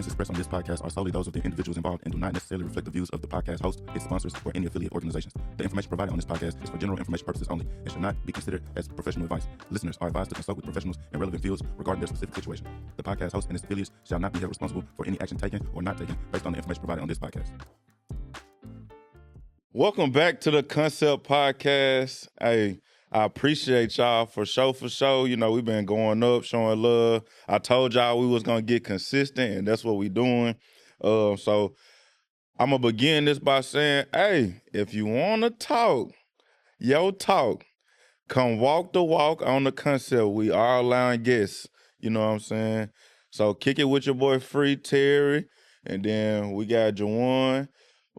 opinions expressed on this podcast are solely those of the individuals involved and do not necessarily reflect the views of the podcast host, its sponsors, or any affiliate organizations. The information provided on this podcast is for general information purposes only and should not be considered as professional advice. Listeners are advised to consult with professionals in relevant fields regarding their specific situation. The podcast host and its affiliates shall not be held responsible for any action taken or not taken based on the information provided on this podcast. Welcome back to the Concept Podcast. Hey, I appreciate y'all for show. You know, we've been going up, showing love. I told y'all we was going to get consistent, and that's what we doing. So I'm going to begin this by saying, hey, if you want to talk, come walk the walk on the Concept. We are allowing guests, you know what I'm saying? So kick it with your boy Free Terry, and then we got Jawan.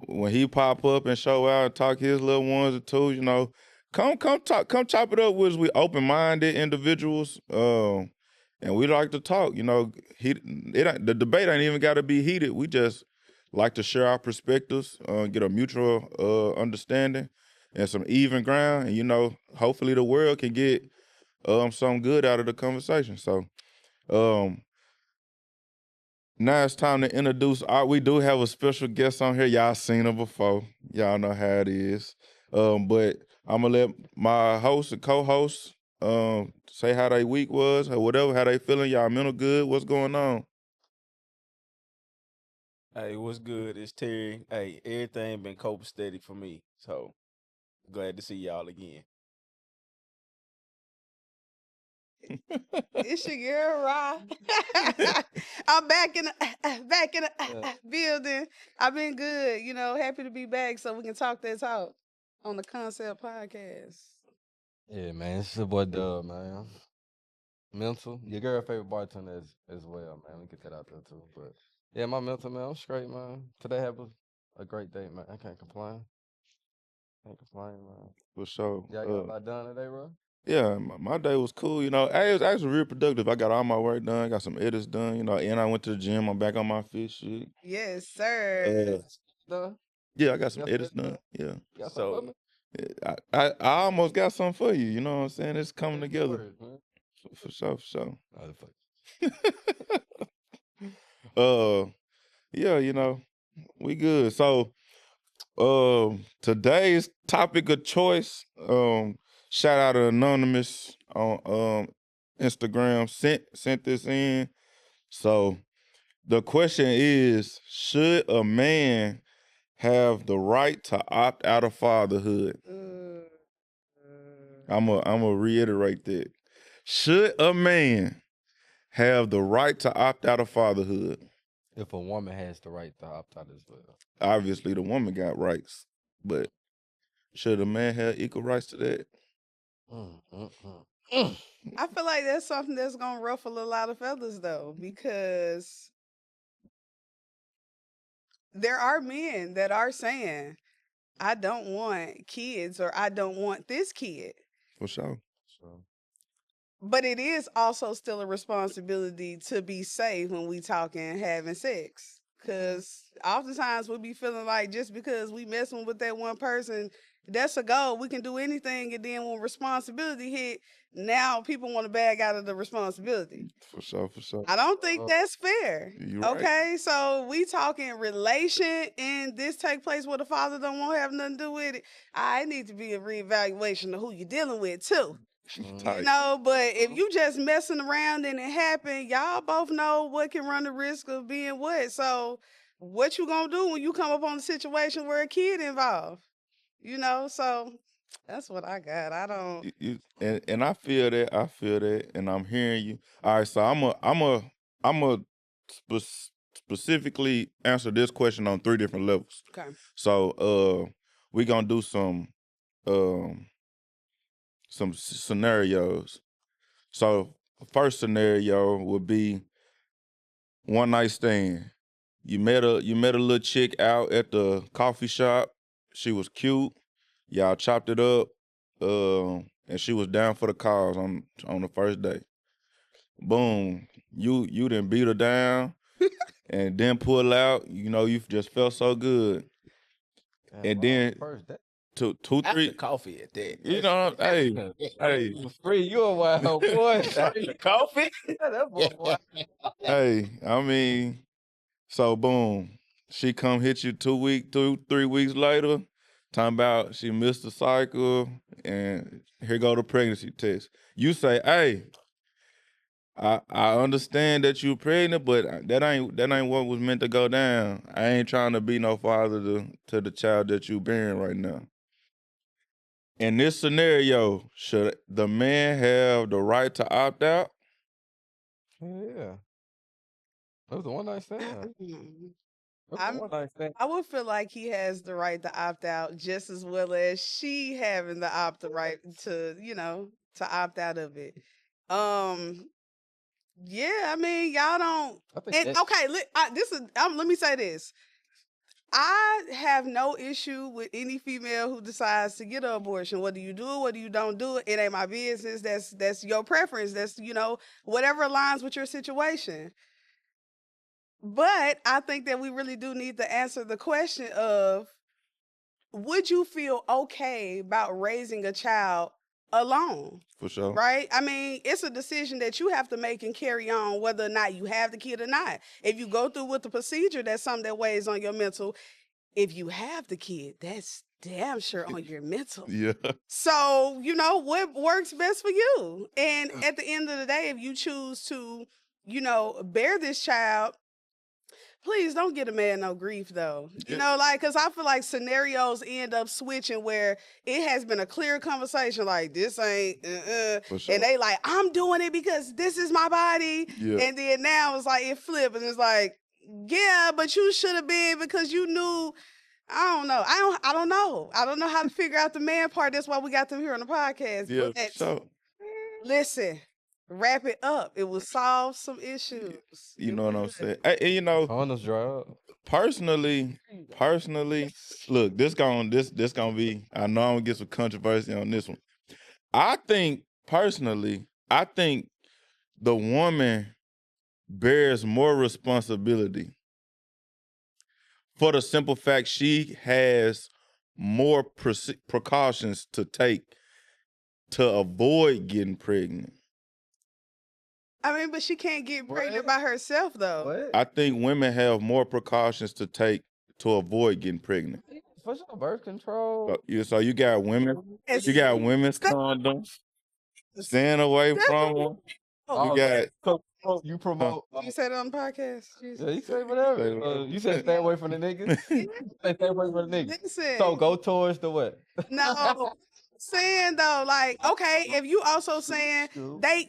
When he pop up and show out and talk his little ones or two, you know, come chop it up with us. We open-minded individuals, and we like to talk. You know, the debate ain't even got to be heated. We just like to share our perspectives, get a mutual understanding and some even ground. And, you know, hopefully the world can get something good out of the conversation. So, now it's time to introduce. We do have a special guest on here. Y'all seen her before. Y'all know how it is. But I'm gonna let my host and co-host say how their week was or whatever, how they feeling. Y'all mental good? What's going on? Hey, what's good? It's Terry. Hey, everything been cope steady for me. So glad to see y'all again. It's your girl, Ra. I'm back in the building. I've been good, you know, happy to be back so we can talk that talk on the Concept Podcast. Yeah, man, it's your boy Dub, man. Mental, your girl favorite bartender as well, man. We get that out there too. But yeah, my mental, man, I'm straight, man. Today have a great day, man. I can't complain. Man. For sure. Y'all got a lot done today, bro? Yeah, my day was cool. You know, it was actually real productive. I got all my work done, got some edits done, you know, and I went to the gym. I'm back on my fish shit. Yes, sir. Done? Yeah, I got some Got edits some done. Yeah. Got So- something I almost got something for you. You know what I'm saying? It's coming for me? together. Word, man. For sure. Oh, the fuck. Yeah, you know, we good. So, today's topic of choice, shout out to Anonymous on Instagram sent this in. So, the question is, should a man have the right to opt out of fatherhood? I'm gonna reiterate that. Should a man have the right to opt out of fatherhood? If a woman has the right to opt out as well. Obviously, the woman got rights, but should a man have equal rights to that? I feel like that's something that's going to ruffle a lot of feathers, though, because there are men that are saying, I don't want kids or I don't want this kid. For sure. So, But it is also still a responsibility to be safe when we talking having sex. Cause oftentimes we be feeling like just because we messing with that one person, that's a goal. We can do anything, and then when responsibility hit, now people want to bag out of the responsibility. For sure. I don't think that's fair. You're right. Okay, so we talking relation, and this take place where the father don't want to have nothing to do with it. I need to be a reevaluation of who you're dealing with too. Tight. You know, but if you just messing around and it happen, y'all both know what can run the risk of being what. So what you gonna do when you come up on a situation where a kid involved? You know, so that's what I got. I don't. And I feel that, and I'm hearing you. All right, so I'm a specifically answer this question on 3 different levels. Okay. So we gonna do some scenarios. So first scenario would be one night stand. You met a little chick out at the coffee shop. She was cute. Y'all chopped it up, and she was down for the cause on the first day. Boom, you didn't beat her down, and then pull out. You know, you just felt so good. And then first day. two, After 3. coffee at that. You know, hey. Free, you a wild boy. After coffee? That boy wild. Hey, I mean, So boom, she come hit you 3 weeks later, talking about she missed the cycle, and here go the pregnancy test. You say, hey, I understand that you pregnant, but that ain't what was meant to go down. I ain't trying to be no father to the child that you bearing right now. In this scenario, should the man have the right to opt out? Yeah. That was a one night stand. That was a I'm- one night stand. I would feel like he has the right to opt out just as well as she having the right to, to opt out of it. Yeah, I mean, y'all don't. I think And that, okay, let me say this. I have no issue with any female who decides to get an abortion. Whether you do it, whether you don't do it, it ain't my business. That's your preference. That's whatever aligns with your situation. But I think that we really do need to answer the question of, would you feel okay about raising a child alone? For sure. Right? I mean, it's a decision that you have to make and carry on whether or not you have the kid or not. If you go through with the procedure, that's something that weighs on your mental. If you have the kid, that's damn sure on your mental. Yeah. So, what works best for you? And at the end of the day, if you choose to, bear this child, please don't get a man no grief though. Because I feel like scenarios end up switching where it has been a clear conversation like this ain't, For sure. and they like, I'm doing it because this is my body. Yeah. And then now it's like, it flipped and it's like, yeah, but you should have been because you knew. I don't know. I don't know. I don't know how to figure out the man part. That's why we got them here on the podcast. Yeah. But So listen, wrap it up. It will solve some issues. you know what I'm saying? And condoms dry up. personally, look, this gonna be. I know I'm gonna get some controversy on this one. I think the woman bears more responsibility for the simple fact she has more precautions to take to avoid getting pregnant. I mean, but she can't get pregnant What? by herself though. What? I think women have more precautions to take to avoid getting pregnant. For sure, birth control. So you got women, It's- you got women's condoms, staying away from them. Oh, You got so you promote. You said it on the podcast. Jesus. Yeah, you say whatever. You said stay away from the niggas. Stay away from the niggas. Listen, So go towards the what? no, saying though, like, okay, if you also saying they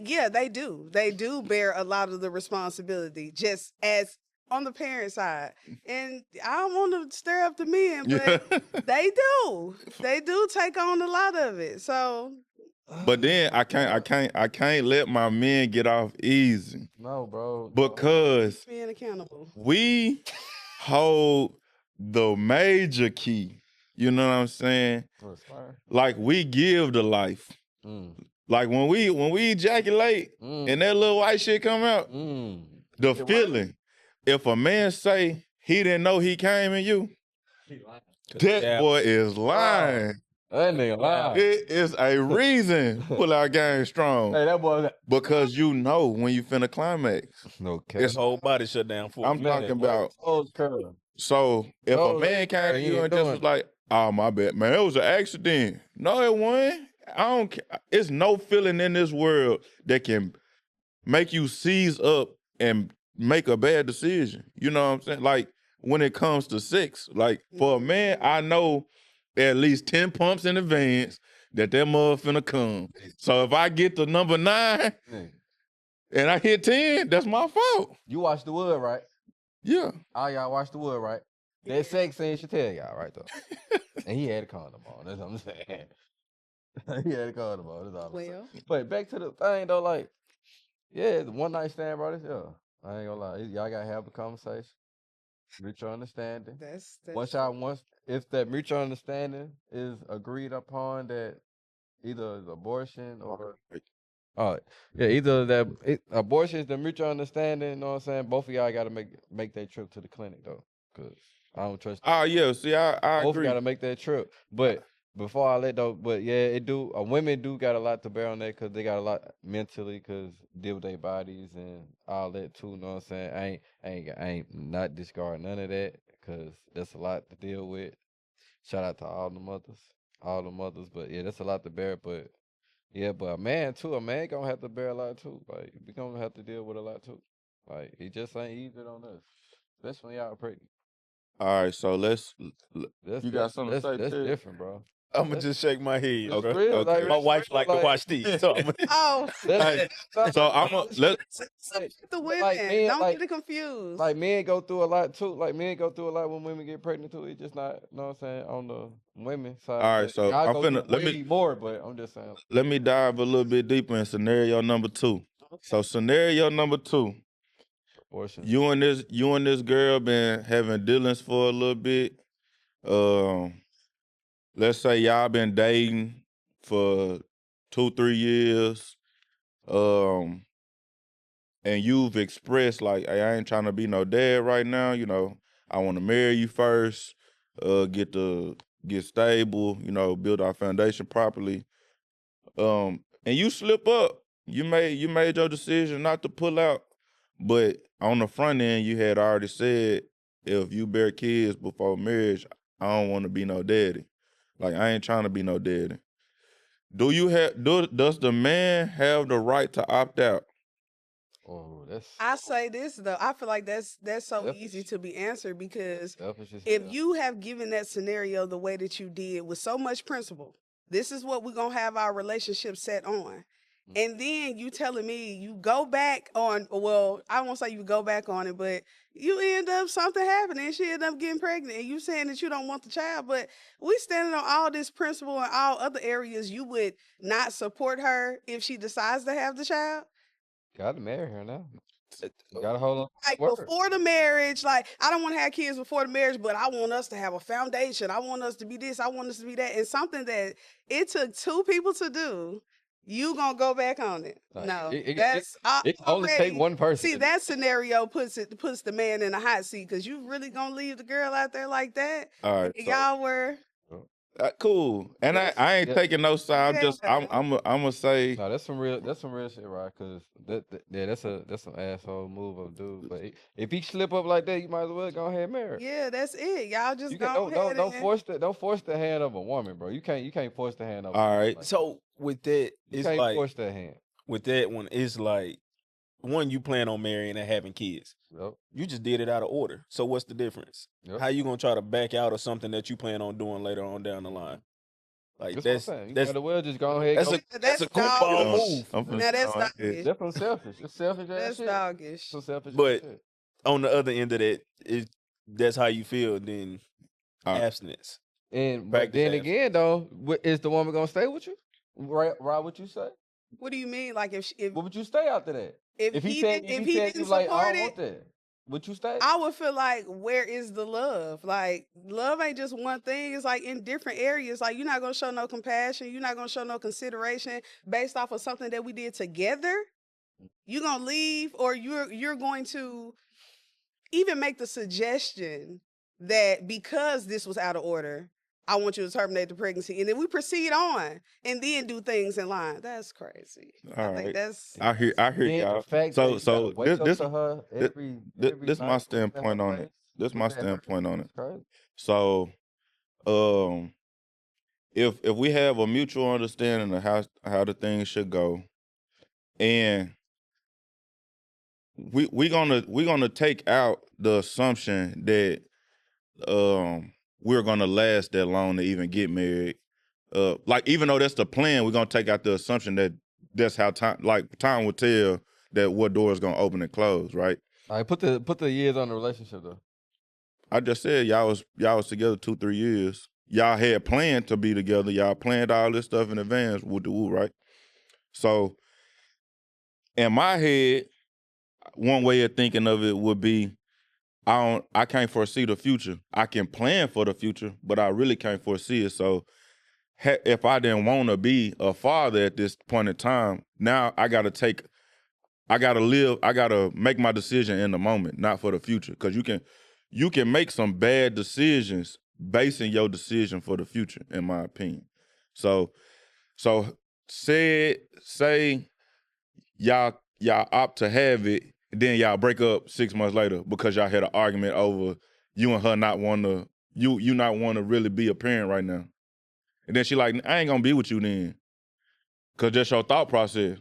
do bear a lot of the responsibility, just as on the parent side. And I don't want to stir up the men, but they do take on a lot of it. So, but then I can't let my men get off easy No, bro. because being accountable. we hold the major key. You know what I'm saying? Like we give the life. Like when we ejaculate and that little white shit come out, the feeling. If a man say he didn't know he came in you, that boy is lying. That nigga lying. It is a reason pull our game strong. Hey, that boy. Because you know when you finna climax. No cap. His whole body shut down for I'm talking about. Oh, curve. So if No, a man came to he you ain't and just doing was like, "Oh my bad, man, it was an accident." No, it wasn't. I don't care. It's no feeling in this world that can make you seize up and make a bad decision. You know what I'm saying? Like when it comes to sex, like for a man, I know at least 10 pumps in advance that mother finna come. So if I get to number 9 and I hit 10, that's my fault. You watch The Wood, right? Yeah. All y'all watch The Wood, right? That sex scene should tell y'all, right, though. And he had a condom on. That's what I'm saying. He had a condom on. That's all I'm saying. But back to the thing, though, like, yeah, the one night stand, bro. Yeah. I ain't gonna lie. Y'all gotta have a conversation. Mutual understanding. That's If that mutual understanding is agreed upon, that either it's abortion or either that abortion is the mutual understanding, you know what I'm saying? Both of y'all gotta make that trip to the clinic though. Cause I don't trust Oh yeah, see I both agree. gotta make that trip. But before all that though, but yeah, it do. Women do got a lot to bear on that because they got a lot mentally, because deal with their bodies and all that too. You know what I'm saying? I ain't not discarding none of that, because that's a lot to deal with. Shout out to all the mothers. But yeah, that's a lot to bear. But yeah, but a man too, a man gonna have to bear a lot too. Like, we gonna have to deal with a lot too. Like, it just ain't easy on us, especially when y'all pregnant. All right, so That's you got something to say, that's Terry? different, bro. I'm gonna just shake my head, It's bro. real. okay. Like, My it's wife real, like to like, watch these, so I'm Oh, Hey, so I'm gonna let the women. like, men, Don't like, get it confused. like, men go through a lot too. Like, men go through a lot when women get pregnant too. It's just not, you know what I'm saying, on the women side. all right, But so y'all I'm go finna through way more. But I'm just saying. let me dive a little bit deeper in scenario number 2. So scenario number 2, Proportion. you and this girl been having dealings for a little bit. Let's say y'all been dating for 2-3 years. And you've expressed like, hey, I ain't trying to be no dad right now. You know, I want to marry you first, get stable, you know, build our foundation properly. And you slip up. You made your decision not to pull out, but on the front end, you had already said, if you bear kids before marriage, I don't want to be no daddy. Like, I ain't trying to be no daddy. Does the man have the right to opt out? Oh, that's I say this though. I feel like that's so Selfish. easy to be answered, because selfish as if hell. you have given that scenario the way that you did with so much principle, this is what we're gonna have our relationship set on. And then you telling me you go back on, well, I won't say you go back on it, but you end up something happening and she end up getting pregnant, and you saying that you don't want the child, but we standing on all this principle and all other areas you would not support her if she decides to have the child. Gotta marry her now. Gotta hold on. Like Word. before the marriage, like I don't want to have kids before the marriage, but I want us to have a foundation. I want us to be this. I want us to be that. And something that it took 2 people to do, you gonna go back on it? Like, No, it that's can only take already. one person. See, that scenario puts the man in a hot seat, because you really gonna leave the girl out there like that? All right, And so y'all were. cool. And I ain't Yeah. taking no side. I'm gonna say, No, that's some real shit, right? Cause that's some asshole move of dude. But if he slip up like that, you might as well go ahead and marry her. Yeah, that's it. Y'all just You can go ahead don't and. force the hand of a woman, bro. You can't force the hand of a all woman. right. Like, So with that, you it's can't like force that hand. with that one, it's like one, you plan on marrying and having kids. Yep. You just did it out of order. So what's the difference? Yep. How you gonna try to back out of something that you plan on doing later on down the line? Like That's what I'm saying. You that's might as well just go ahead. that's Go. a that's a doggish. goofball move. I'm finna Now that's go ahead. doggish. That's some selfish. It's selfish ass That's shit. doggish. Some selfish But ass shit. on the other end of that, that's how you feel, then All right. abstinence. And but Practice then abstinence. again, though, is the woman gonna stay with you? Right? What you say? What do you mean? Like if What would you stay after that? if he he said, did, if if he he said didn't you like, I support don't it, want that, would you stay? I would feel like, where is the love? Like, love ain't just one thing. It's like in different areas. Like, you're not gonna show no compassion. You're not gonna show no consideration based off of something that we did together. You're gonna leave, or you're going to even make the suggestion that because this was out of order, I want you to terminate the pregnancy, and then we proceed on, and then do things in line. That's crazy. All I think right. that's I hear Then the y'all. fact So that you gotta wake up this to her this every this my night, looking at her standpoint on it. face, This my looking at her standpoint on it. It's crazy. So, if we have a mutual understanding of how the things should go, and we're gonna take out the assumption that we're gonna last that long to even get married. Like, even though that's the plan, we're gonna take out the assumption that that's how time will tell that what door is gonna open and close, right? All right, put the years on the relationship though. I just said y'all was together 2-3 years. Y'all had planned to be together. Y'all planned all this stuff in advance, woo woo, right? So in my head, one way of thinking of it would be, I can't foresee the future. I can plan for the future, but I really can't foresee it. So if I didn't want to be a father at this point in time, now I gotta make my decision in the moment, not for the future. Because you can make some bad decisions basing your decision for the future, in my opinion. So say y'all opt to have it, then y'all break up 6 months later because y'all had an argument over you and her not want to you not want to really be a parent right now. And then she like, I ain't gonna be with you then. Cause that's your thought process.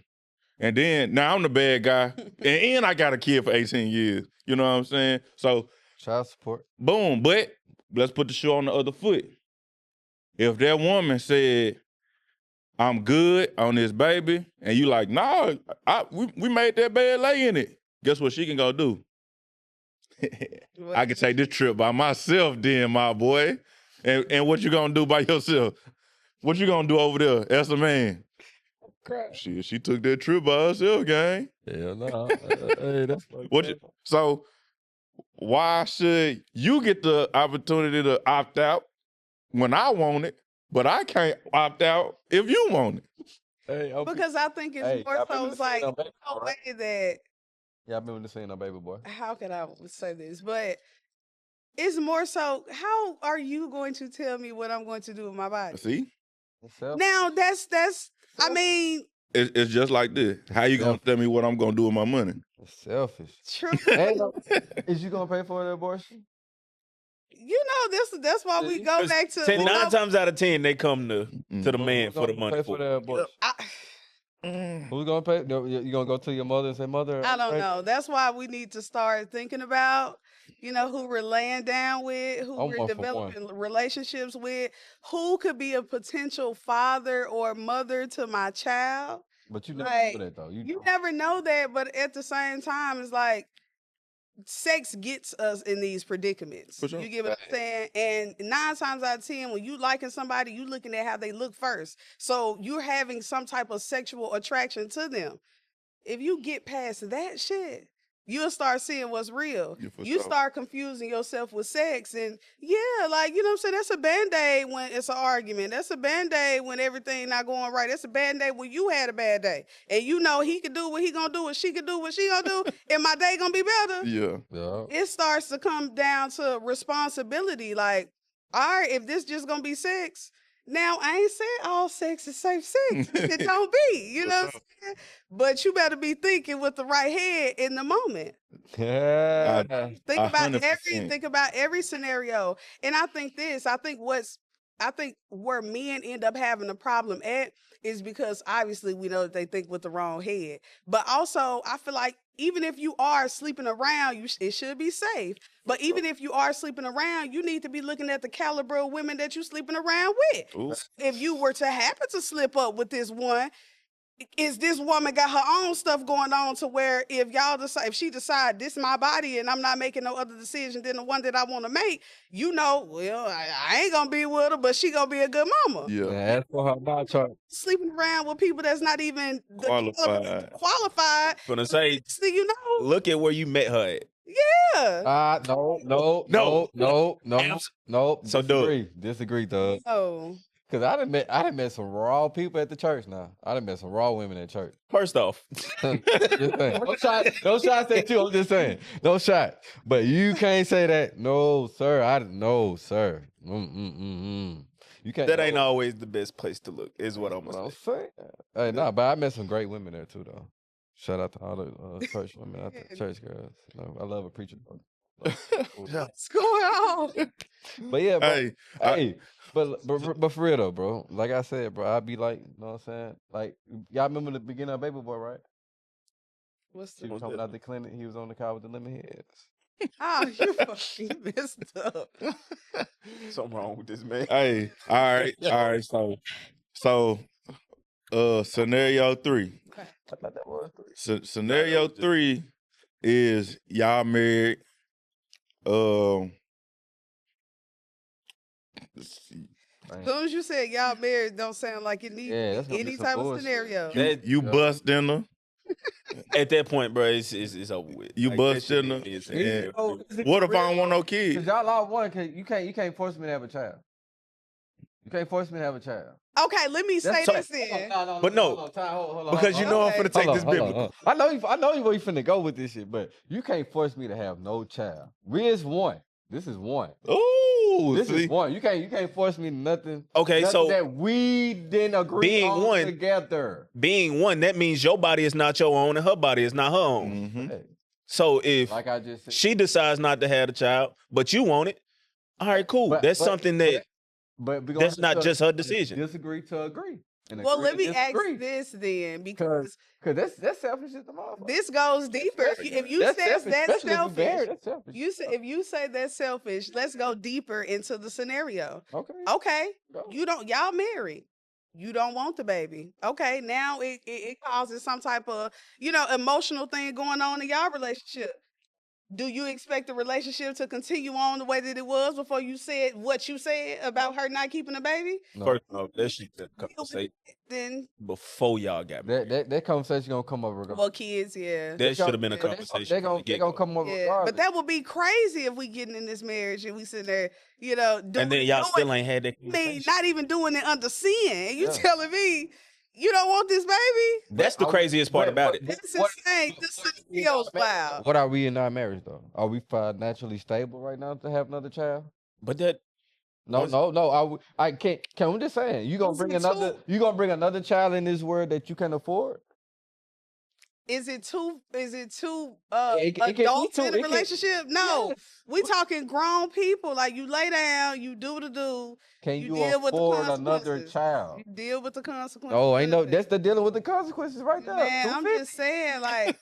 And then now I'm the bad guy. and I got a kid for 18 years. You know what I'm saying? So Child support. boom, but let's put the shoe on the other foot. If that woman said, I'm good on this baby, and you like, nah, we made that bed lay in it. Guess what she can go do? I can take this trip by myself then, my boy. And what you gonna do by yourself? What you gonna do over there as a man? Crap. She took that trip by herself, gang. Hell no. Hey, that's So why should you get the opportunity to opt out when I want it, but I can't opt out if you want it? Hey, Because I think it's more so it's like no way that. Yeah, I've been saying no baby boy. How can I say this? But it's more so, how are you going to tell me what I'm going to do with my body? See? Now that's I mean, it's just like this. How you gonna tell me what I'm gonna do with my money? It's selfish. true. Is you gonna pay for the abortion? You know, that's why we go back to 9 times out of 10 they come to the man Who's for the gonna money. pay for the abortion? Who's gonna pay? You gonna go to your mother and say, "Mother"? I don't know. That's why we need to start thinking about, who we're laying down with, who we're developing relationships with, who could be a potential father or mother to my child. But you never know that though. You never know that, but at the same time, it's like sex gets us in these predicaments. For sure. You get what I'm saying? And 9 times out of 10, when you liking somebody, you looking at how they look first. So you're having some type of sexual attraction to them. If you get past that shit, you'll start seeing what's real. You start confusing yourself with sex. And yeah, like, you know what I'm saying? That's a Band-Aid when it's an argument. That's a Band-Aid when everything not going right. That's a Band-Aid when you had a bad day. And you know he could do what he gonna do, and she could do what she gonna do, and my day gonna be better. Yeah. It starts to come down to responsibility. Like, all right, if this just gonna be sex, now I ain't saying all sex is safe sex. It don't be, you know what I'm saying? But you better be thinking with the right head in the moment. Yeah. Think about every scenario. And I think where men end up having a problem at is because obviously we know that they think with the wrong head. But also, I feel like even if you are sleeping around, it should be safe. But even if you are sleeping around, you need to be looking at the caliber of women that you're sleeping around with. Ooh. If you were to happen to slip up with this one, is this woman got her own stuff going on to where if she decide this is my body and I'm not making no other decision than the one that I want to make, I ain't gonna be with her, but she gonna be a good mama. Yeah. As for her body chart. Sleeping around with people that's not even qualified. Gonna say, look at where you met her at. Yeah. No. So Disagree, Doug. Oh. Cause I done met some raw people at the church now. I done met some raw women at church. First off, just saying. No shots at you. I'm just saying. No shot. But you can't say that. No, sir. No, sir. You can't. That ain't always the best place to look, is what I'm gonna say. Hey, but I met some great women there too, though. Shout out to all the church women out there, church girls. I love a preacher. What's going on? But yeah, bro. Hey, but for real though, bro. Like I said, bro, I'd be like, you know what I'm saying? Like, y'all remember the beginning of Baby Boy, right? What's He was coming out the clinic. He was on the car with the lemon heads. Oh, you fucking messed up. Something wrong with this man. Hey, all right. So, scenario 3. I thought that was 3. Scenario 3 is y'all married. Let's see. As soon as you said y'all married, don't sound like it needs any type of scenario. You bust dinner. At that point, bro, it's over with. You bust dinner. What if I don't want no kids? Cause y'all all one. You can't force me to have a child. You can't force me to have a child. Okay, let me say this then. Hold on, because you know I'm finna take this biblical. I know you where you finna go with this shit, but you can't force me to have no child. Riz one. This is one. Ooh. Ooh, This see? is one. You can't force me to nothing. Okay, nothing so that we didn't agree being on one- together. being one, that means your body is not your own and her body is not her own. Mm-hmm. Hey, So if like I just said. she decides not to have a child, but you want it, all right, cool. That's something that But we that's not just her decision. Disagree to agree. And Well, agree let to me ask disagree. this then, because Cause that's selfish as the motherfucker. this goes deeper. If you That's say selfish, that's especially if we married, selfish, that's selfish. if you say that's selfish, let's go deeper into the scenario. Okay. Okay, Go. y'all married. You don't want the baby. Okay, now it causes some type of, emotional thing going on in y'all relationship. Do you expect the relationship to continue on the way that it was before you said what you said about her not keeping a baby? No. First off, that shit conversation Then, before y'all got married. That conversation gonna come up regardless. well, kids, yeah. That should have been a yeah, conversation. They're from gonna, the they get-go. gonna come up Yeah, regardless. but that would be crazy if we getting in this marriage and we sitting there, doing, And then y'all doing- still ain't had that I mean, conversation. not even doing it under sin. And you Yeah. telling me you don't want this baby? That's the craziest part about it. That's insane. The scenario's wild. What are we in our marriage though? Are we financially stable right now to have another child? But that No. I can't. I'm just saying. You gonna Is bring it another? too- You gonna bring another child in this world that you can afford? Is it too It can be adults too- in a it can- relationship? No. Yes. We talking grown people. Like, you lay down, you do the do, Can you you deal with the afford another consequences. child? you deal with the consequences. Oh, ain't no. of it. That's the dealing with the consequences right there. Man, I'm 250. just saying, like,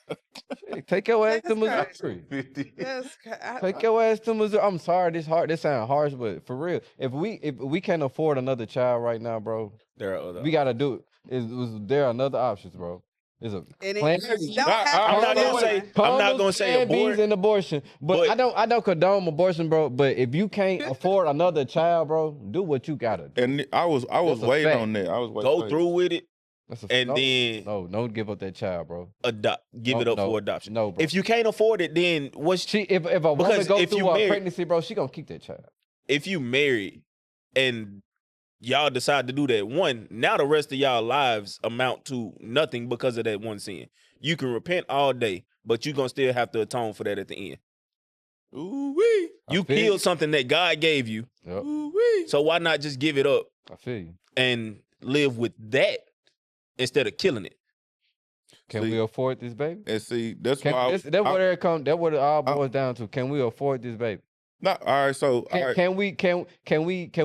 Shit, take your ass to That's Missouri. Take I- your ass to Missouri. I'm sorry, this sound harsh, but for real, if we can't afford another child right now, bro, there are other. we gotta do it. There are another options, bro. There's a and it plan- don't have I'm to not be gonna one. say- I'm not condoms, gonna say Plan Bs, abort, and abortion, but but- I don't condone abortion, bro. But if you can't afford another child, bro, do what you gotta do. And I was That's a waiting fact. on that. I was waiting. Go through with it That's a, and no, then no, don't give up that child, bro. give No, it up no, for adoption. No, bro. If you can't afford it, then what's She if a woman Because go if you through a married- pregnancy, bro, she gonna keep that child. if you married and y'all decide to do that one, now the rest of y'all lives amount to nothing because of that one sin. You can repent all day, but you're gonna still have to atone for that at the end. Ooh wee. You I feel killed something that God gave you, Yep, Ooh wee. so why not just give it up I feel you. and live with that instead of killing it? Can See- we afford this baby? And see, that's Can, why. that's what it come. That's what it all boils down to. Can we afford this baby? Not all right. So all right. Can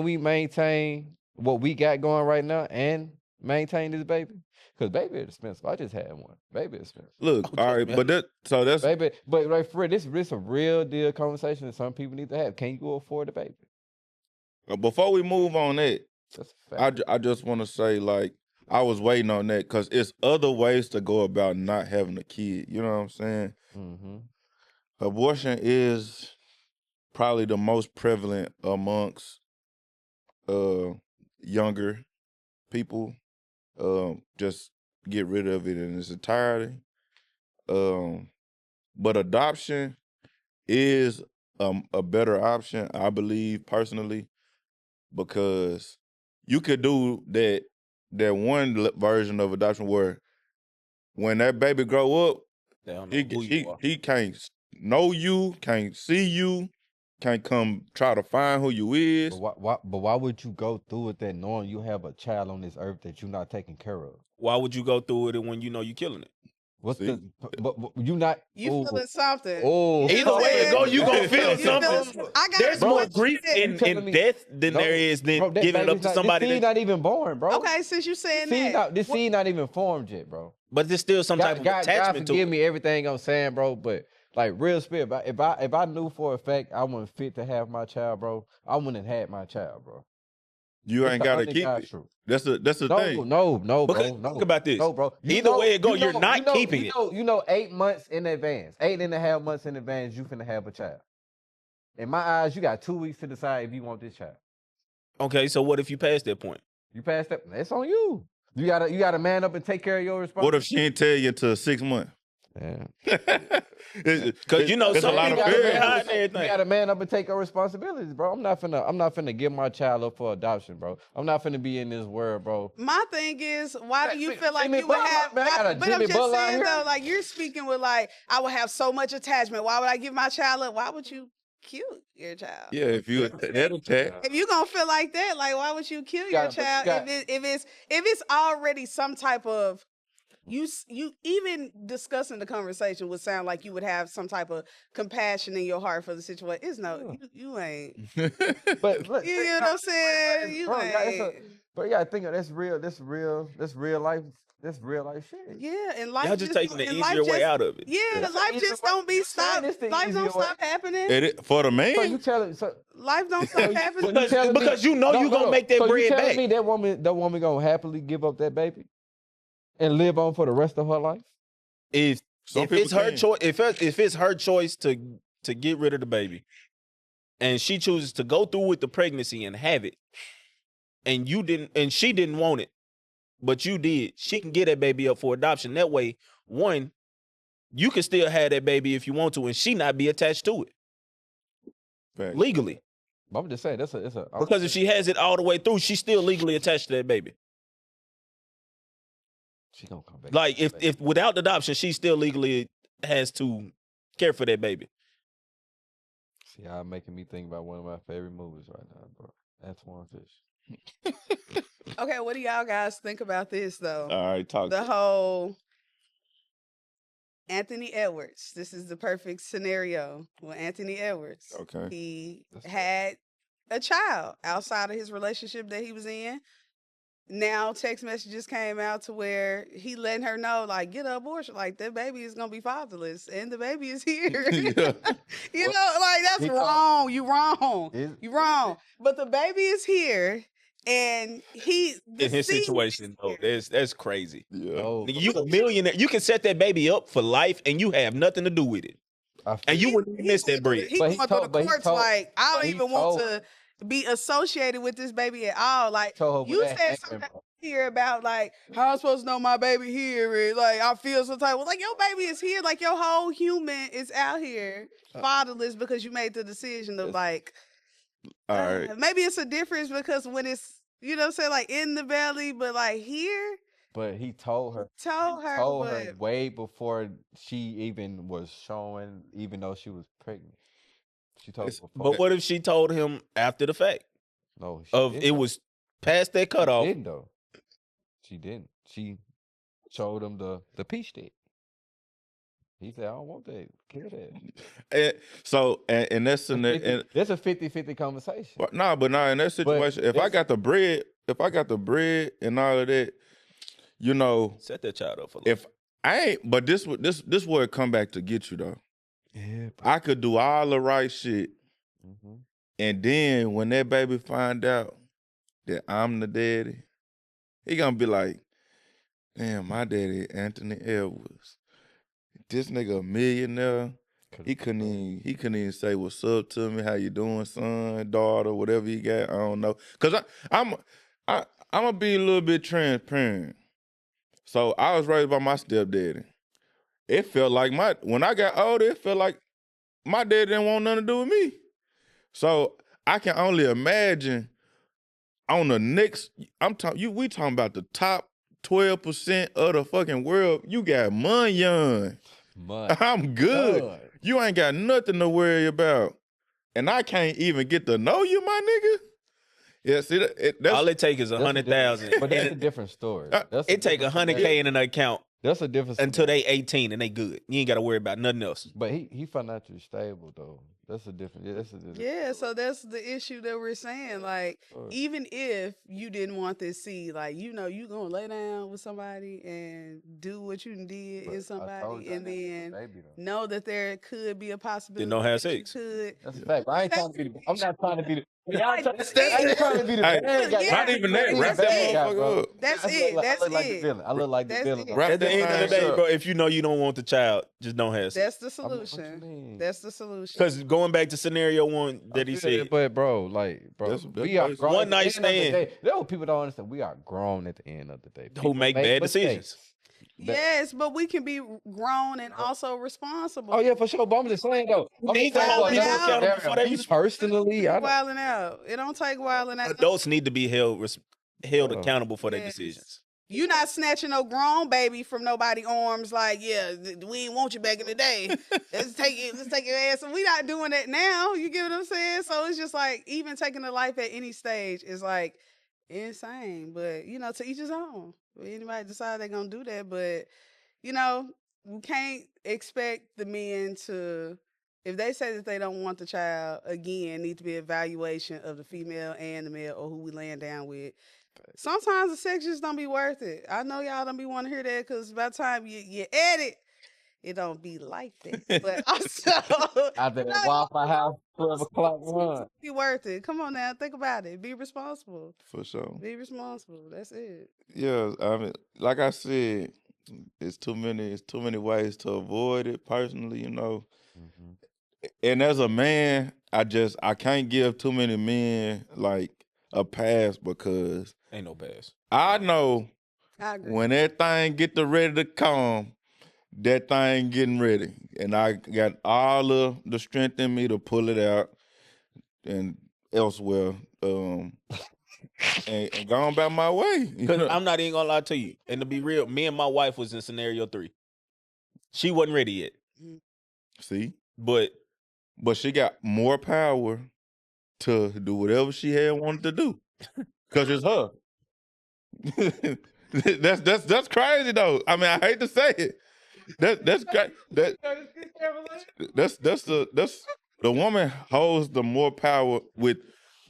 we maintain what we got going right now and maintain this baby? Because baby is expensive. I just had one. Baby is expensive. Look, all right, but that's Baby, but like for real, this a real deal conversation that some people need to have. Can you afford the baby? before we move on that, That's a fact. I just want to say like I was waiting on that because it's other ways to go about not having a kid. You know what I'm saying? Mm-hmm. Abortion is probably the most prevalent amongst younger people. Just get rid of it in its entirety. But adoption is a better option, I believe personally, because you could do that one version of adoption where when that baby grow up, They don't know who you are. he can't know you, can't see you, can't come try to find who you is. But why would you go through with that knowing you have a child on this earth that you're not taking care of? Why would you go through with it when you know you're killing it? What's See? but you not You ooh, feeling something. Oh, You Either way it go, you gonna feel You feeling- something. I got There's Bro, more what you grief said. in telling me- death than No, there is than bro, that giving it up baby's to not- somebody This seed that. not even born, bro. Okay, since you saying This that, seed not even formed yet, bro. But there's still some type of God attachment to forgive it. me everything I'm saying, bro. But like real spirit, if I knew for a fact I wasn't fit to have my child, bro, I wouldn't have had my child, bro. You ain't It's the gotta honest keep God it. truth. That's the No, thing. no, Because bro. No. think about this. No, bro. Either way it go, you're not keeping it. You know, 8 months in advance, 8.5 months in advance, you finna have a child. In my eyes, you got 2 weeks to decide if you want this child. Okay, so what if you pass that point? You passed that, that's on you. You gotta man up and take care of your What responsibility. if she ain't tell you until 6 months? Yeah. Because you know there's a some lot of people gotta very fear. man high up- and everything. You gotta man up and take your responsibilities, bro. I'm not finna give my child up for adoption, bro. I'm not finna be in this world, bro. my thing is, why do you Jimmy- feel like Jimmy you would Butler, have? man, I got a But I'm Jimmy just Butler out saying here. though, like you're speaking with like, I would have so much attachment. Why would I give my child up? Why would you kill your child. Yeah, if you that attack. If you gonna feel like that, like why would you kill your Gotta- but you child got- if it's already some type of you even discussing the conversation would sound like you would have some type of compassion in your heart for the situation. It's no, you ain't. But look, You know what I'm saying? You bro, ain't. but you gotta think of that's real life. That's real life shit. Yeah, and life Y'all just taking the and life easier way just- out of it. Yeah, That's life the just easier way. don't be saying stopped. it's the Life don't easier way. stop happening. For the So you man, telling so Life don't stop happening. you telling me- Because you know you gonna make that so bread you telling back. me that woman gonna happily give up that baby and live on for the rest of her life? If Some if it's people her can. choice, if it's her choice to get rid of the baby, and she chooses to go through with the pregnancy and have it, and she didn't want it, but you did, she can get that baby up for adoption. That way, one, you can still have that baby if you want to, and she not be attached to it Facts. legally. But I'm just saying it's a Because if she has it all the way through, she's still legally attached to that baby. she gonna come back. Like if without the adoption, she still legally has to care for that baby. See, y'all making me think about one of my favorite movies right now, bro. Antoine Fish. Okay, what do y'all guys think about this though? all right, talk. The whole Anthony Edwards. This is the perfect scenario with Anthony Edwards. Okay. He had a child outside of his relationship that he was in. Now text messages came out to where he letting her know, like, get an abortion. Like, that baby is gonna be fatherless and the baby is here. Yeah. You know, like that's He wrong. You wrong. Is- You wrong. But the baby is here and the In his seed situation, though, that's crazy. Yeah. Oh, Nigga, you a millionaire. You can set that baby up for life, and you have nothing to do with it, I and you He- wouldn't even miss that bread. He But he going through told- the but he courts told- like, I but don't he even want told- to be associated with this baby at all. Like, told her you with that said anger, something bro. here about like how I'm supposed to know my baby here, and like I feel some type. Well, like your baby is here, like your whole human is out here fatherless because you made the decision of like. All right. Maybe it's a difference because when it's you know what I'm saying like in the belly, but like here, But he told her. told her, but way before she even was showing, even though she was pregnant. She told her It's- before. But what if she told him after the fact No, she of didn't, it though. was past that She cutoff? didn't though. She didn't. She showed him the peach stick. He said, "I don't want that. Kill that." And that's in the and, That's a 50-50 conversation. but nah, in that situation, if I that's- got the bread and all of that, you know, Set that child up for life. if I ain't, but this where it come back to get you though. Yeah. I could do all the right shit, Mm-hmm. and then when that baby find out that I'm the daddy, he gonna be like, "Damn, my daddy Anthony Edwards, this nigga a millionaire." He couldn't even say what's up to me. How you doing, son, daughter, whatever he got. I don't know. Cause I'm gonna be a little bit transparent. So I was raised by my stepdaddy. It felt like when I got older, it felt like my dad didn't want nothing to do with me. So I can only imagine on the next. We talking about the top 12% of the fucking world. You got Munyon. I'm good. You ain't got nothing to worry about. And I can't even get to know you, my nigga. Yeah, see, that's All it take is 100,000. But that's a different story. That's It take 100K in an account That's a different until story. they 18 and they good. You ain't got to worry about nothing else. But he financially stable though. That's a different. Yeah, that's a different. yeah. So that's the issue that we're saying. Like, story. even if you didn't want this seed, like you know, you gonna lay down with somebody and do what you did But in I told somebody, you I and had a then baby, though. know that there could be a possibility. don't have that you sex. Could. That's a fact. I ain't trying to be. I'm not trying to be the. That's I ain't trying to be the Hey, bad guy. not even that. I'm Wrap the that bad guy, motherfucker bro. up. That's I it. look That's like the it. villain. I look like the That's villain. it. Wrap At the that end of the thing day, up. bro, if you know you don't want the child, just don't have sex. That's the What you solution. mean? That's the solution. Because going back to scenario one that he I feel that, said, but bro, That's we are basic. grown. One night At the end of the stand. day. That's what people don't understand. We are grown at the end of the day. Who People make bad decisions. Yes, but we can be grown and also responsible. Oh yeah, for sure. But I'm just saying though. I'm Need just to saying, hold people Darren, accountable for their me personally, I don't, Wilding out. It don't take wilding out. Adults need to be held Hold on. accountable for their Yes. decisions. You not snatching no grown baby from nobody arms like, yeah, we ain't want you back in the day. Let's take your ass. And we not doing that now. You get what I'm saying? So it's just like even taking a life at any stage is like insane. But you know, to each his own. If anybody decide they're gonna do that, but you know, we can't expect the men to if they say that they don't want the child, again, need to be evaluation of the female and the male or who we laying down with. Sometimes the sex just don't be worth it. I know y'all don't be want to hear that because by the time you edit, it don't be like that. But also, After that no, Wi-Fi house, 12 o'clock run. be worth it. Come on now, think about it. Be responsible. For sure. Be responsible. That's it. Yeah, I mean, like I said, it's too many ways to avoid it. Personally, you know, and as a man, I can't give too many men like a pass because Ain't no pass. I know I agree. when that thing get to ready to come, that thing getting ready, and I got all of the strength in me to pull it out and elsewhere, and go on about my way. You Cause know? I'm not even gonna lie to you. And to be real, me and my wife was in scenario 3. She wasn't ready yet, See, but but she got more power to do whatever she had wanted to do, cause it's her. that's crazy though. I mean, I hate to say it. That's the woman holds the more power with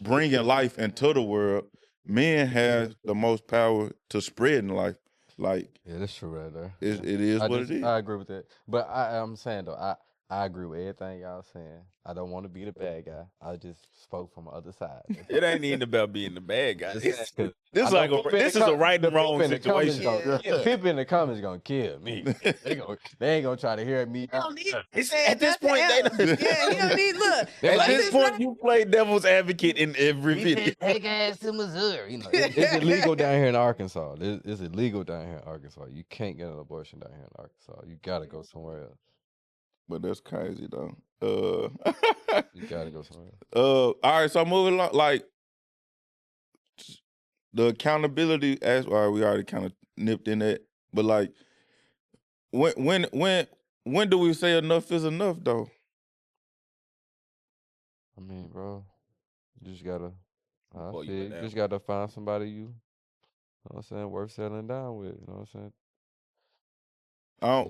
bringing life into the world. Men have the most power to spreading life. Like Yeah, that's true right there. it is I what just, it is. I agree with that. But I'm saying though, I agree with everything y'all saying. I don't want to be the bad guy. I just spoke from the other side. it ain't even about being the bad guy. Just saying, 'cause This I know like people in this the is a com- right the and wrong people in the comments situation. gonna- Yeah. People in the comments gonna kill me. They ain't gonna try to hear me. He don't need It's- say at this nothing point, they else. don't- Yeah, he don't need look. They At like, this point, you play devil's advocate in every video. Take ass to Missouri. You know, it's illegal down here in Arkansas. It's illegal down here in Arkansas. You can't get an abortion down here in Arkansas. You gotta go somewhere else. But that's crazy though. You gotta go somewhere else. All right, so moving along, like the accountability as well, we already kind of nipped in that, but like when do we say enough is enough though? I mean, bro, you just gotta. I Before you feel go you down. just gotta find somebody you know what I'm saying, worth settling down with. You know what I'm saying? Yeah.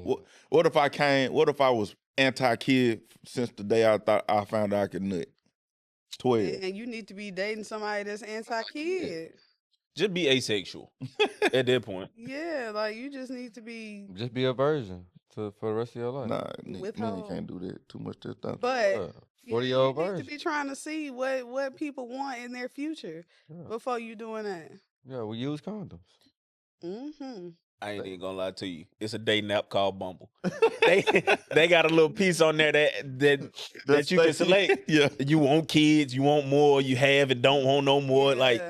What if I came? What if I was anti-kid since the day I thought I found out I could nut? 12. And you need to be dating somebody that's anti-kid. Just be asexual at that point. Yeah, like you just need to be. Just be a virgin for the rest of your life. Nah, men Withhold. can't do that. Too much this stuff. But Yeah, you 40-year-old need to virgin. be trying to see what people want in their future Yeah. before you doing that. Yeah, we use condoms. Mm-hmm. I ain't even gonna lie to you. It's a dating app called Bumble. they got a little piece on there that you can select. Yeah. You want kids, you want more, you have and don't want no more. Like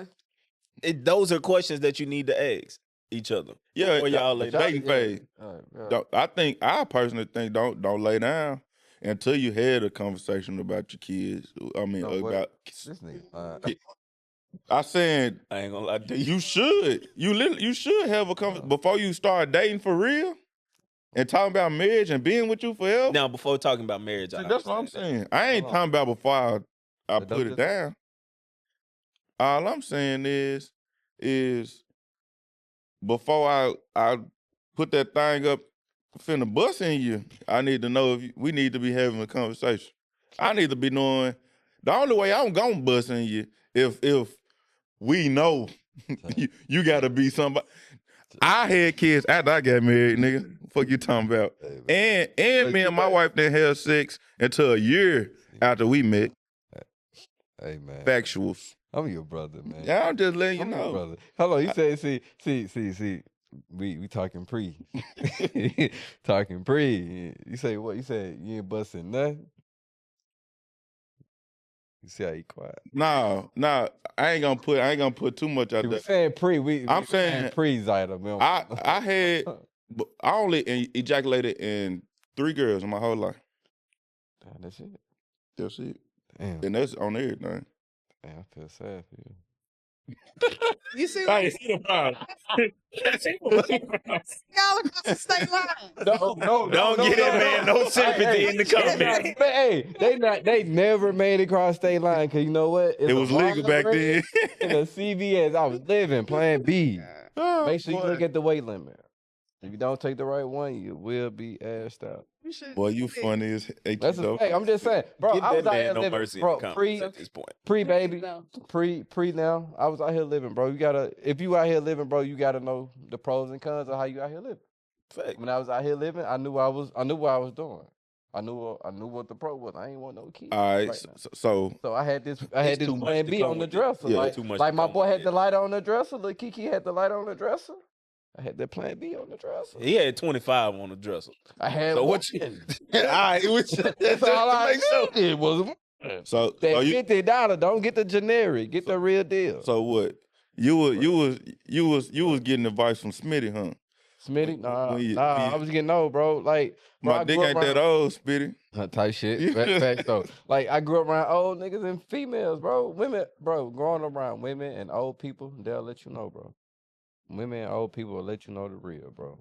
those are questions that you need to ask each other. Yeah, Before y'all lay down. dating phase. I personally think don't lay down until you had a conversation about your kids. I mean, No, what? about. This nigga. I said I ain't gonna lie to you. you should. You should have a conversation before you start dating for real, and talking about marriage and being with you forever. Now, before talking about marriage, See, I that's what I'm understand saying. I ain't talking about before I But put don't it just- down. All I'm saying is before I put that thing up, finna bust in you, I need to know if we need to be having a conversation. I need to be knowing the only way I'm gonna bust in you if we know you gotta be somebody. I had kids after I got married, nigga. Fuck you talking about? Hey, And me and my wife didn't have sex until a year after we met. Hey man, Factuals. I'm your brother, man. Yeah, I'm just letting you I'm your know. brother. Hello, you say, see. We talking pre, talking pre. You say what? You said you ain't busting nothing. You see how he quiet. No, I ain't gonna put too much out We there. saying pre. I'm saying pre, Zyda. Man. I had I only ejaculated in 3 girls in my whole life. Damn, that's it. That's it. Damn, And that's on everything. I feel sad for you. You see I what ain't seen a problem. y'all across the state line? Don't get that man no sympathy in the comments. They never made it across state line because you know what? It's It was a legal back Walgreens then. and a CVS. I was living Plan B. Oh, Make sure you boy. look at the weight limit. If you don't take the right one, you will be assed out. You should. Boy, you funny as H. That's a though. fact. I'm just saying, bro. Give I was that out here man no living, mercy in bro. the comments at this point. Pre baby, No. pre now. I was out here living, bro. You gotta, if you out here living, bro, you gotta know the pros and cons of how you out here living. Fact. When I was out here living, I knew what I was doing. I knew what the pro was. I ain't want no kids. All right, right now. so I had this It's too much Plan to B come on the with it. dresser. Yeah, like too much like to my come boy with had it. the light on the dresser. Lil Kiki had the light on the dresser. I had that Plan B on the dresser. He had 25 on the dresser. I had So one. what you? all right, That's all I did was so that you $50. Don't get the generic. Get the real deal. so what? You was getting advice from Smitty, huh? Smitty, when I was getting old, bro. Like, bro, My I dick grew up ain't that around- old, Spitty. Type shit. Fact though. Like I grew up around old niggas and females, bro. Women, bro, growing around women and old people, they'll let you know, bro. Women and old people will let you know the real, bro.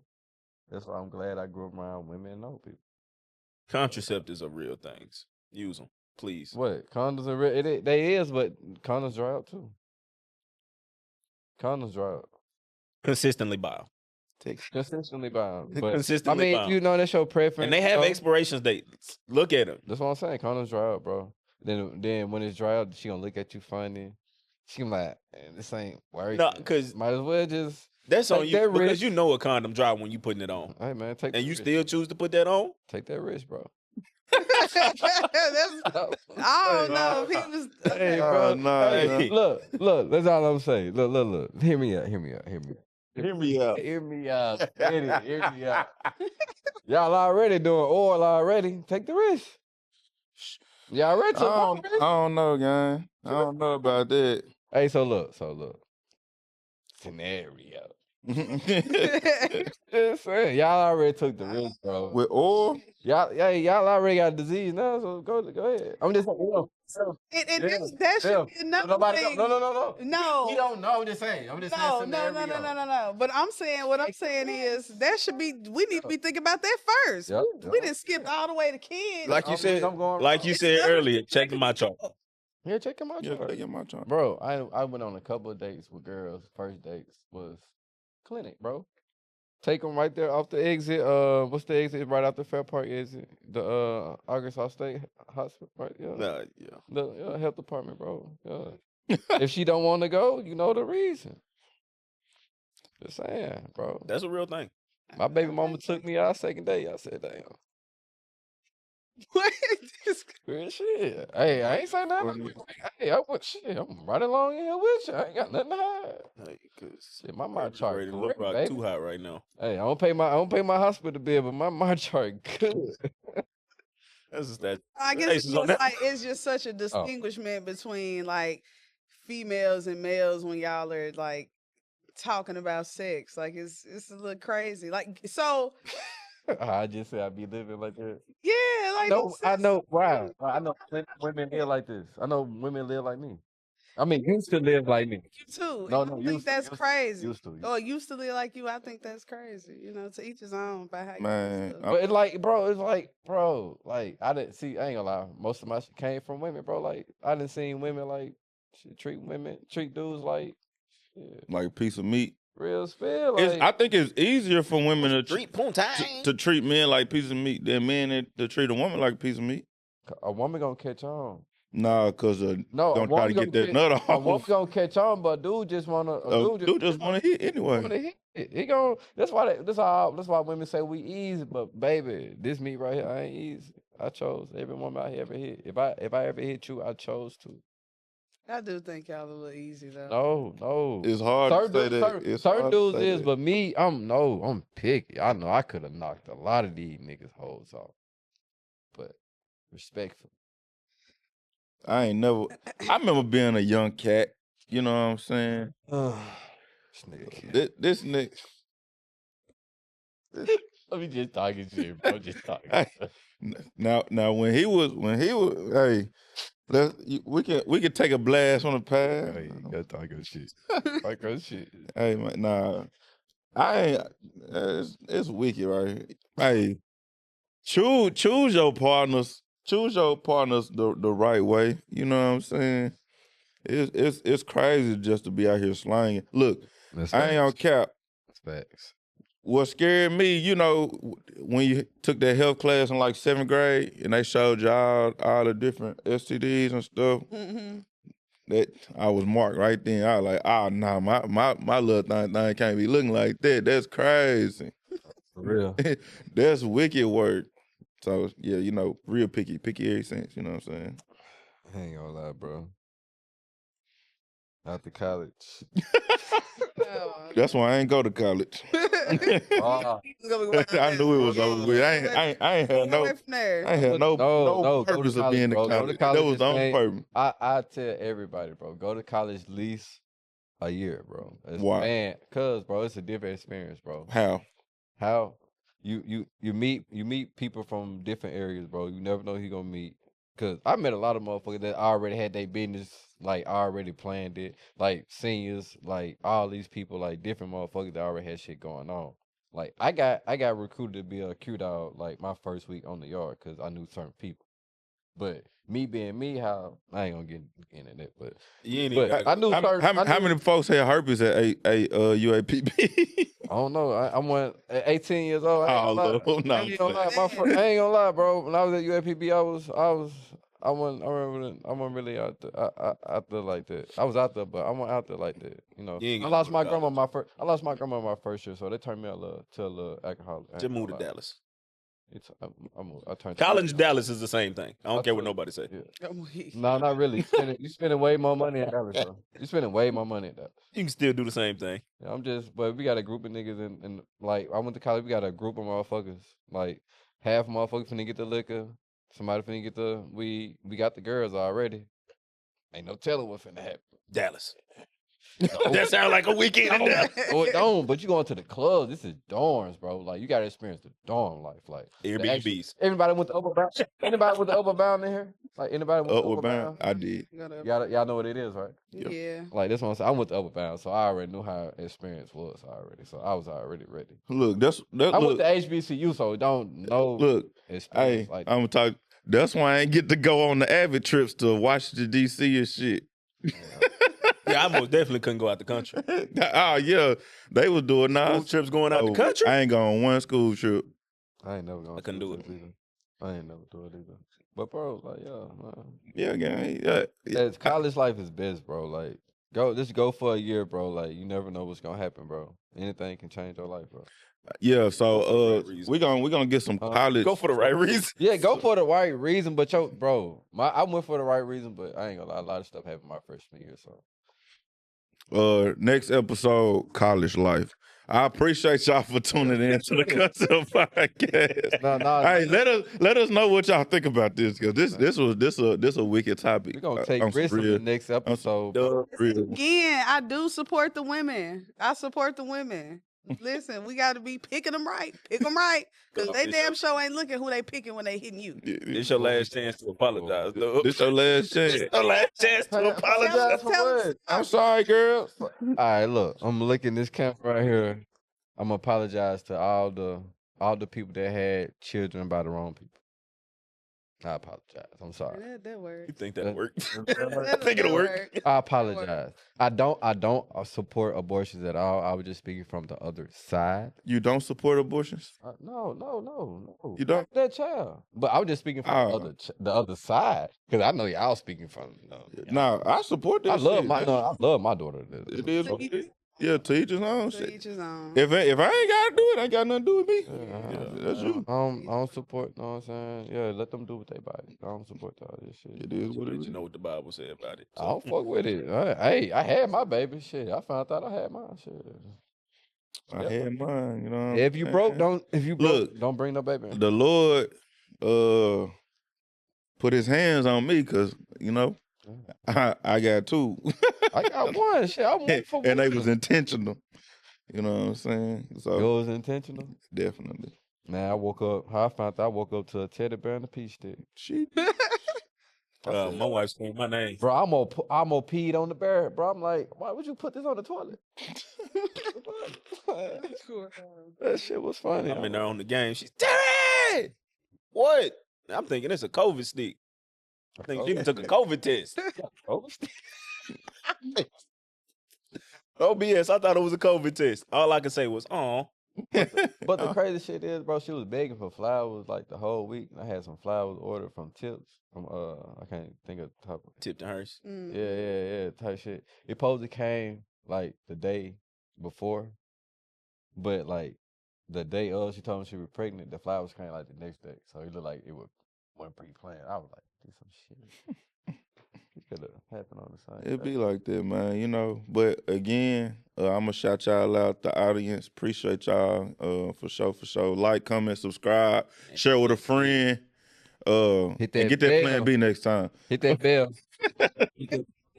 That's why I'm glad I grew up around women and old people. Contraceptives are real things. Use them, please. What? Condoms are real. They is, but condoms dry out too. Condoms dry out. Consistently buy 'em. Consistently bound. But Consistently I mean, bound. you know, that's your preference. And they have bro. expiration dates. Look at them. That's what I'm saying. Condoms dry out, bro. Then when it's dry out, she gonna look at you funny. She gonna like, "Man, this ain't working. No, because Might as well just that's on Take you. that Because risk. you know a condom dry when you putting it on. hey man, take And that you risk. still choose to put that on? Take that risk, bro. That's, I don't know if he was. Hey, Oh, bro. nah, hey, nah. look. That's all I'm saying. Look. Hear me out. Hear me out. Hear me out. Hear me out. Y'all already doing oil already. Take the risk. Y'all already I took one don't, risk. I don't know, gang. I don't know about that. Hey, so look. Scenario. Just saying, y'all already took the risk, bro. With oil? Y'all already got a disease now, so go ahead. I'm just saying, And Yeah, that should yeah. be another nobody thing. no. No. You don't know. I'm just saying. No. Scenario. But I'm saying what I'm saying is that should be. We need to be thinking about that first. Yep, We didn't skip all the way to kids. Like you said, I'm going like wrong. you said earlier, check my chart. Yeah, check him out. Yeah, take my time. Bro, I went on a couple of dates with girls. First dates was clinic, bro. Take them right there off the exit. What's the exit right out the Fair Park exit? The Arkansas State Hospital, right? Yeah. Nah, yeah. The health department, bro. Yeah. If she don't want to go, you know the reason. Just saying, bro. That's a real thing. My baby mama took me out second day. I said, damn. What? Real shit. Hey, I ain't saying nothing. Hey, I'm right along in here with you. I ain't got nothing to hide. Hey, cause Shit, my march chart ready to correct, look rock baby. too hot right now. Hey, I don't pay my hospital bill, but my march chart good. That's just that. I guess Faces on that. it's just such a distinguishment between like females and males when y'all are like talking about sex. Like it's a little crazy. Like so, I just said I be living like that. yeah. Like I know. Wow. I know women live like this. I know women live like me. I mean, used to live like me. you too. No, I no, don't think used to, that's used to, crazy. Used to. Or used to live like you. I think that's crazy. You know, to each his own by how you Man, used to. But like I didn't see. I ain't gonna lie. Most of my shit came from women, bro. Like I didn't see women like treat dudes like shit, like a piece of meat. real spill. It's, Like I think it's easier for women to, Street puntain. to treat men like piece of meat than men to treat a woman like a piece of meat. a woman gonna catch on. Nah, cause No, a don't try to woman get that gonna nut A woman off. gonna catch on, but dude just wanna. Dude just want to hit anyway. wanna hit it. He gon' That's why women say we easy, but baby, this me right here, I ain't easy. I chose every woman I ever hit. If I ever hit you, I chose to. I do think y'all a little easy though. No. It's hard to say Certain, that. certain, It's certain hard to dudes say is, that. but me, I'm picky. I know I could have knocked a lot of these niggas hoes off, but respectful. I ain't never. I remember being a young cat. You know what I'm saying? This nigga This nigga. Let me just talking shit, bro. Just talking. Hey, now when he was, hey, We can take a blast on the pad. Hey, you gotta talk good shit. Talk good shit. Hey man, nah, I ain't. It's wicked, right? Hey, choose your partners. Choose your partners the right way. You know what I'm saying? It's crazy just to be out here slanging. Look, That's I ain't on facts. cap. That's facts. What scared me, you know, when you took that health class in like 7th grade and they showed y'all all the different STDs and stuff, Mm-hmm. that I was marked right then. I was like, oh nah, my little thing can't be looking like that. That's crazy. For real. That's wicked work. So yeah, you know, real picky every sense, you know what I'm saying? I ain't gonna lie, bro. After college. That's why I ain't go to college. Ah, I knew it was over with. I ain't had no I ain't had no go to purpose of college, being in bro. Go to college. That college was and the only stay- purpose. I tell everybody, bro, go to college at least a year, bro. Why? Man, cause bro, it's a different experience, bro. How? You meet people from different areas, bro. You never know who you gonna meet. Cause I met a lot of motherfuckers that already had their business, like already planned it, like seniors, like all these people, like different motherfuckers that already had shit going on. Like I got recruited to be a Q dog like my first week on the yard because I knew certain people. But me being me, how I ain't gonna get into that, but You ain't even but gotta I go. knew certain. How many folks had herpes at UAPB? I don't know. I went at 18 years old. I ain't Oh, gonna lie. Lord, no, I ain't gonna lie. I ain't gonna lie, bro. When I was at UAPB, I wasn't really out there like that. I was out there, but I wasn't out there like that. You know, You ain't I gotta lost go my to grandma college. I lost my grandma my first year, so they turned me a little to a little alcoholic. I ain't Just move gonna to lie. Dallas. I turned College and Dallas is the same thing. I don't care what nobody say. Yeah. No, not really. You spending way more money in Dallas, bro. You spending way more money in Dallas. You can still do the same thing. Yeah, but we got a group of niggas and like I went to college. We got a group of motherfuckers. Like half motherfuckers finna get the liquor, somebody finna get the weed. We got the girls already. Ain't no telling what finna happen. Dallas. No. That sound like a weekend in Dallas. Oh, it don't. But you going to the club. This is dorms, bro. Like you gotta experience the dorm life. Like Airbnbs. Everybody went to Upward Bound. Anybody with the Upward Bound in here? Like anybody went to Upward Upward Bound? Bound? I did. Y'all know what it is, right? Yeah. Like that's what I'm saying. I went to Upward Bound, so I already knew how experience was already. So I was already ready. Look, I went to HBCU, so don't know look. experience Hey, like I'm talking. That's why I ain't get to go on the Avid trips to Washington D.C. and shit. Yeah, I most definitely couldn't go out the country. Oh yeah, they was doing School trips going out the Oh, country. I ain't going on one school trip. I ain't never gonna I couldn't do it. either. I ain't never do it either. But bro, like man. Yeah, gang. Yeah. As college life is best, bro. Like just go for a year, bro. Like you never know what's gonna happen, bro. Anything can change your life, bro. Yeah, Go for the so right reason. we gonna get some college. Go for the right reason. Yeah, go for the right reason, but I went for the right reason, but I ain't gonna lie, a lot of stuff happened my freshman year, so Next episode, college life. I appreciate y'all for tuning in to the Concept Podcast. Hey, let us know what y'all think about this, because this was a wicked topic. we're gonna take on some risks in real- the next episode. bro. real- Again, I do support the women. I support the women. Listen, we got to be picking them right. Pick them right, because they damn sure ain't looking who they picking when they hitting you. It's your last chance to apologize, though. This your last chance. It's your last chance to apologize. for Tell what? us- I'm sorry, girl. All right, look, I'm looking this camera right here. I'm gonna apologize to all the people that had children by the wrong people. I apologize. I'm sorry. That works. You think that'll work? That- think it'll that work. I apologize. I don't support abortions at all. I was just speaking from the other side. You don't support abortions? No. You don't? That child. But I was just speaking from Oh. the other side because I know y'all speaking from. No, I support that. I love shit. I love my daughter. It is what it is. Yeah, to each his own. To Shit. each his own. If I ain't gotta do it, ain't got nothing to do with me. That's you. I don't support. Know what I'm saying? Yeah, let them do what they body. I don't support all this shit. It is what it Let is. you know what the Bible said about it. I don't fuck with it. Hey, I had my baby. Shit, I found out I had mine. Shit. I had mine, you know. If you broke, don't Look, don't bring no baby. in. The Lord put his hands on me because, you know, I got two. I got one. Shit, I'm one for And they one. was intentional. You know what I'm saying? So Yours intentional. definitely. Man, I woke up. How I found out, I woke up to a teddy bear and a peach stick. She My wife's saying my name. Bro, I'm gonna peed on the bear. Bro, I'm like, why would you put this on the toilet? That shit was funny. I'm in there on the game. She's Terry. What? I'm thinking it's a COVID stick. I think she took a COVID test. Oh BS! I thought it was a COVID test. All I could say was, "Oh." But the crazy shit is, bro, she was begging for flowers like the whole week. I had some flowers ordered from Tips. From I can't think of the type of Tip to hers. yeah, type shit. It supposedly came like the day before, but like the day of, she told me she was pregnant. The flowers came like the next day, so it looked like it wasn't pre-planned. I was like, "This some shit." It could have happened on the same. It be like that, man, you know. But again, I'm gonna shout y'all out, the audience. Appreciate y'all for sure. Like, comment, subscribe, share with a friend. Hit that and get that bell. Plan B next time. Hit that bell.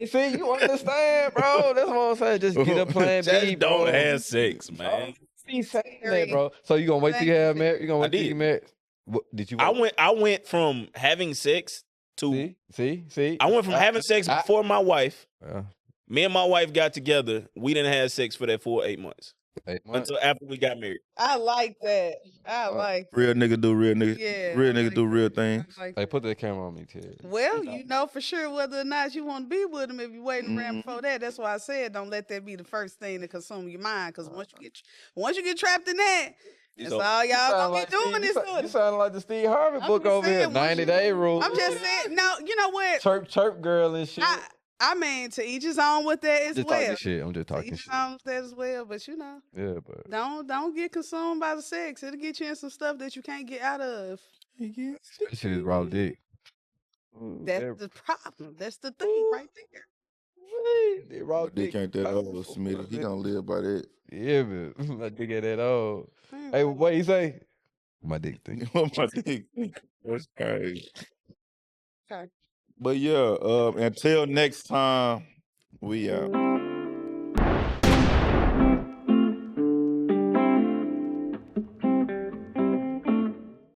See, you understand, bro. That's what I'm saying. Just get a Plan B, Just bro. don't have sex, man. Be saying that, bro. So you gonna wait till you have married? You gonna wait till you did. get married? What, did you? I went from having sex to See. I went from having sex before my wife. Yeah. Me and my wife got together. We didn't have sex for that full 8 months 8 months. until after we got married. I like that. I like that. Real nigga do real nigga. Yeah, Real I nigga like do real that. things. I like Hey, that. put that camera on me, Ted. Well, you know for sure whether or not you want to be with him if you're waiting around before that. That's why I said don't let that be the first thing to consume your mind. Because once you get trapped in that, that's So- all y'all gonna be doing You is sound like the Steve Harvey I'm book just over here. saying, once 90-day rule. I'm just saying. No, you know what? chirp girl and shit. I mean, to each his own with that as Just well. talking shit. I'm just To talking each his shit. own with that as well. But you know, Yeah, but don't get consumed by the sex. It'll get you in some stuff that you can't get out of. that shit is raw dick. That's the problem. That's the thing right there. The raw Dick dick. ain't that old, Smitty. He gonna live by that. Yeah, but my dick ain't that old. Hey, what you say? My dick thing. My dick. That's crazy. Okay. But yeah, until next time, we out.